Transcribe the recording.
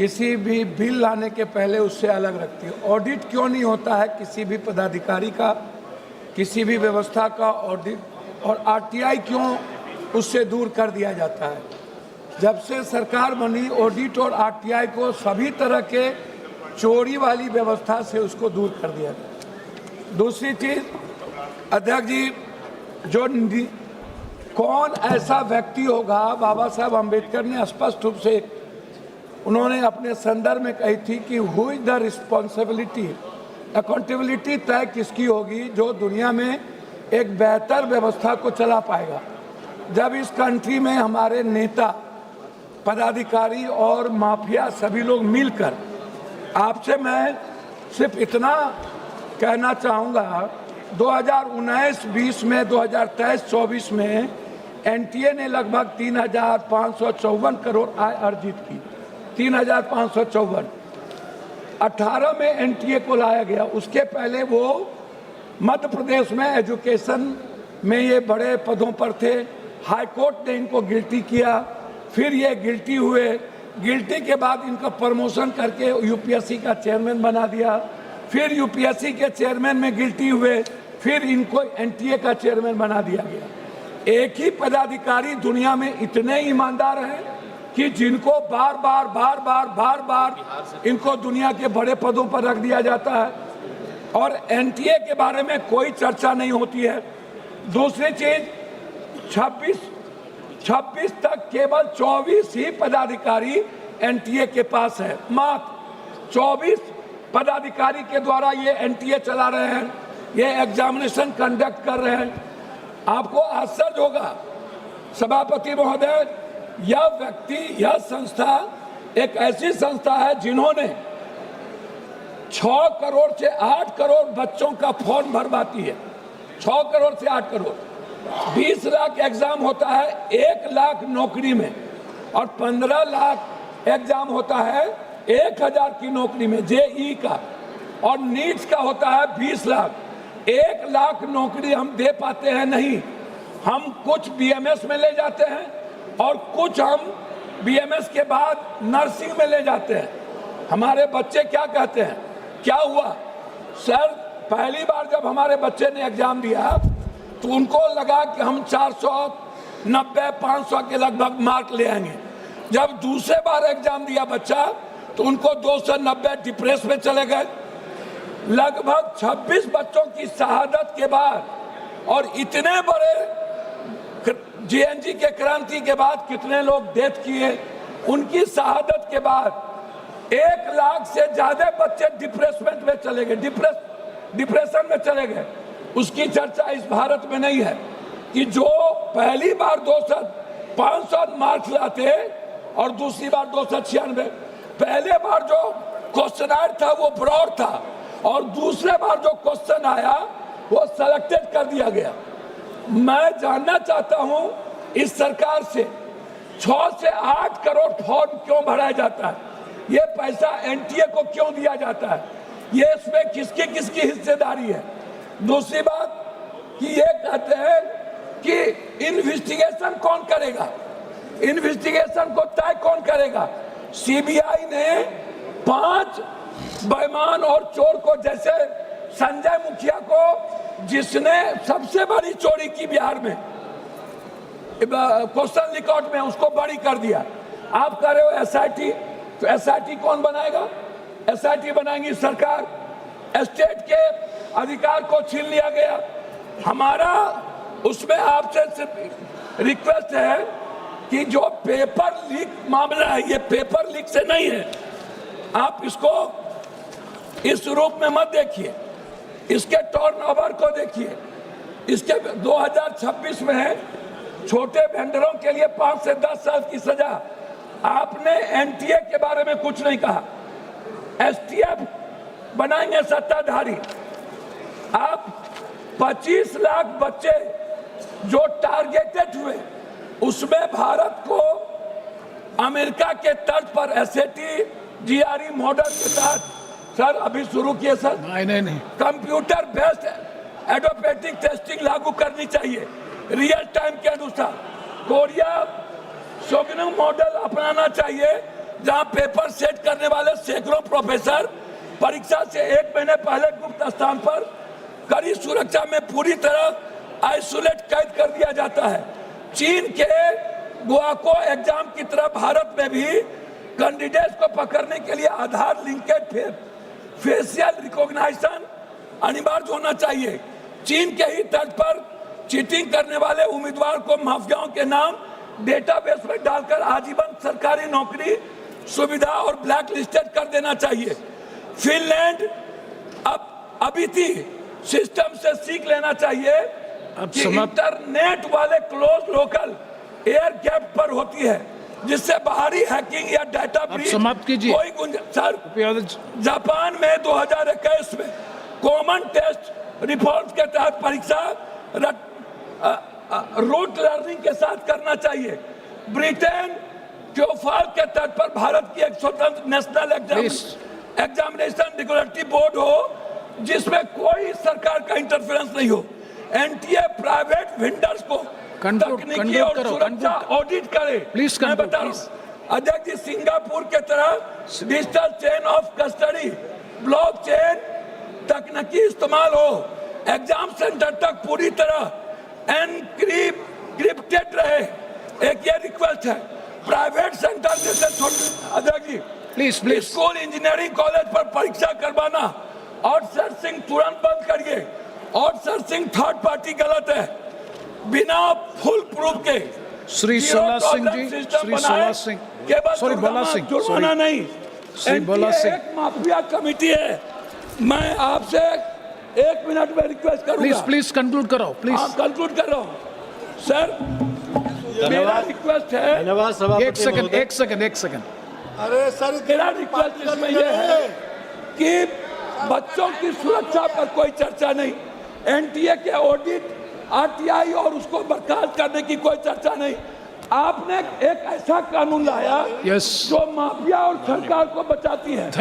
किसी भी बिल लाने के पहले उससे अलग रखती है। ऑडिट क्यों नहीं होता है किसी भी पदाधिकारी का, किसी भी व्यवस्था का ऑडिट, और आरटीआई क्यों उससे दूर कर दिया जाता है? जब से सरकार बनी, ऑडिट और आरटीआई को सभी तरह के चोरी वाली व्यवस्था से उसको दूर कर दिया गया। दूसरी चीज, अध्यक्ष जी, जो कौन ऐसा व्यक्ति होगा, बाबा साहब अम्बेडकर ने स्पष्ट रूप से उन्होंने अपने संदर्भ में कही थी कि who is the responsibility, accountability तय किसकी होगी जो दुनिया में एक बेहतर व्यवस्था को चला पाएगा। जब इस कंट्री में हमारे नेता, पदाधिकारी और माफिया सभी लोग मिलकर, आपसे मैं सिर्फ इतना कहना चाहूँगा, 2019-20 में, 2023-24 में एनटीए ने लगभग 3,554 करोड़ आय अर्जित की। 3,554 18 में एनटीए को लाया गया। उसके पहले वो मध्य प्रदेश में एजुकेशन में ये बड़े पदों पर थे। हाई कोर्ट ने इनको गिल्टी किया, फिर ये गिल्टी हुए। गिल्टी के बाद इनका प्रमोशन करके यूपीएससी का चेयरमैन बना दिया, फिर यूपीएससी के चेयरमैन में गिल्टी हुए, फिर इनको एनटीए का चेयरमैन बना दिया गया। एक ही पदाधिकारी दुनिया में इतने ईमानदार हैं कि जिनको बार बार इनको दुनिया के बड़े पदों पर रख दिया जाता है और एनटीए के बारे में कोई चर्चा नहीं होती है। दूसरी चीज, 26 तक केवल 24 ही पदाधिकारी एनटीए के पास है। मात्र 24 पदाधिकारी के द्वारा ये एनटीए चला रहे हैं, ये एग्जामिनेशन कंडक्ट कर रहे हैं। आपको आश्चर्य होगा सभापति महोदय, यह व्यक्ति, यह संस्था एक ऐसी संस्था है जिन्होंने 6 करोड़ से 8 करोड़ बच्चों का फॉर्म भरवाती है। 6 करोड़ से 8 करोड़, 20 लाख एग्जाम होता है 1 लाख नौकरी में, और 15 लाख एग्जाम होता है 1000 की नौकरी में जेई का, और नीट्स का होता है 20 लाख। 1 लाख नौकरी हम दे पाते हैं नहीं। हम कुछ बीएमएस में ले जाते हैं और कुछ हम बीएमएस के बाद नर्सिंग में ले जाते हैं। हमारे बच्चे क्या कहते हैं, क्या हुआ सर, पहली बार जब हमारे बच्चे ने एग्जाम दिया तो उनको लगा कि हम 490-500 के लगभग मार्क ले आएंगे। जब दूसरे बार एग्जाम दिया बच्चा तो उनको 290 डिप्रेस में चले गए। लगभग 26 बच्चों की शहादत के बाद और इतने बड़े जेएनजी के क्रांति के बाद कितने लोग डेथ किए, उनकी शहादत के बाद 1 लाख से ज्यादा बच्चे डिप्रेसमेंट में चले गए, डिप्रेशन में चले गए। उसकी चर्चा इस भारत में नहीं है कि जो पहली बार 500 मार्क्स लाते और दूसरी बार 296, पहले बार जो क्वेश्चन था वो ब्रॉड था और दूसरे बार जो क्वेश्चन आया वो सेलेक्टेड कर दिया गया। मैं जानना चाहता हूं इस सरकार से 6 से 8 करोड़ फॉर्म क्यों भराया जाता है, ये पैसा एनटीए को क्यों दिया जाता है, ये इसमें किसकी किसकी हिस्सेदारी है। दूसरी बात कि ये कहते हैं कि इन्वेस्टिगेशन कौन करेगा, इन्वेस्टिगेशन को तय कौन करेगा। सीबीआई ने 5 बेईमान और चोर को, जैसे संजय मुखिया को जिसने सबसे बड़ी चोरी की बिहार में क्वेश्चन रिकॉर्ड में, उसको बड़ी कर दिया। आप कह रहे हो एसआईटी, तो एसआईटी कौन बनाएगा, एसआईटी बनाएंगी सरकार। स्टेट के अधिकार को छीन लिया गया। हमारा उसमें आपसे सिर्फ रिक्वेस्ट है कि जो पेपर लीक मामला है, ये पेपर लीक से नहीं है, आप इसको इस रूप में मत देखिए, इसके टर्नओवर को देखिए। इसके 2026 में छोटे वेंडरों के लिए 5 से 10 साल की सजा। आपने एनटीए के बारे में कुछ नहीं कहा। एसटीएफ बनाएंगे सत्ताधारी। आप 25 लाख बच्चे जो टारगेटेड हुए, उसमें भारत को अमेरिका के तर्ज पर एसएटी जीआरई मॉडल के साथ, सर अभी शुरू किए सर, नहीं कंप्यूटर बेस्ड एडोपेटिक टेस्टिंग लागू करनी चाहिए रियल टाइम के अनुसार। कोरिया सोगनम मॉडल अपनाना चाहिए जहां पेपर सेट करने वाले सैकड़ों प्रोफेसर परीक्षा से 1 महीने पहले गुप्त स्थान पर कड़ी सुरक्षा में पूरी तरह आइसोलेट कैद कर दिया जाता है। चीन के गुआको एग्जाम की तरह भारत में भी कैंडिडेट्स को पकड़ने के लिए आधार लिंकेड फेशियल रिकॉग्निशन अनिवार्य होना चाहिए। चीन के ही तर्ज पर चीटिंग करने वाले उम्मीदवार को माफियाओं के नाम डेटाबेस में डालकर आजीवन सरकारी नौकरी सुविधा और ब्लैक लिस्टेड कर देना चाहिए। फिनलैंड अभी सिस्टम से सीख लेना चाहिए कि इंटरनेट वाले क्लोज लोकल एयर गैप पर होती है, जिससे बाहरी हैकिंग या डाटा ब्रीच कोई गुंजाइश। जापान में 2021 में कॉमन टेस्ट रिफॉर्म्स के तहत परीक्षा रूट लर्निंग के साथ करना चाहिए। ब्रिटेन क्योफाल के तर्ज पर भारत की एक स्वतंत्र नेशनल एग्जामिनेशन रेगुलेटरी बोर्ड हो जिसमें कोई सरकार का इंटरफेरेंस नहीं हो। एनटीए प्राइवेट वेंडर्स को तकनीकी और सुरक्षा ऑडिट करे। मैं बता रहा हूं अध्यक्ष जी, सिंगापुर के तरह digital chain of custody blockchain तकनीकी इस्तेमाल हो, एग्जाम सेंटर तक पूरी तरह एनक्रिप्टेड रहे। एक ये रिक्वेस्ट है, प्राइवेट सेंटर जैसे अध्यक्ष जी प्लीज स्कूल इंजीनियरिंग कॉलेज पर परीक्षा करवाना आउटसोर्सिंग तुरंत बंद करिए। आउटसोर्सिंग थर्ड पार्टी गलत है, बिना फुल प्रूफ के। श्री सोला सिंह जी, श्री सोला सिंह, सॉरी बोला सिंह, जुर्माना नहीं। श्री बोला सिंह, एक माफिया कमेटी है। मैं आपसे 1 मिनट में रिक्वेस्ट करूंगा। प्लीज कंक्लूड करो, प्लीज। कंक्लूड कर रहा हूं सर, मेरा रिक्वेस्ट है। धन्यवाद। एक सेकंड। अरे सर, मेरा रिक्वेस्ट इसमें यह है कि बच्चों की सुरक्षा पर कोई चर्चा नहीं, एनटीए के ऑडिट, आरटीआई और उसको बर्खास्त करने की कोई चर्चा नहीं। आपने एक ऐसा कानून लाया जो माफिया और सरकार को बचाती है।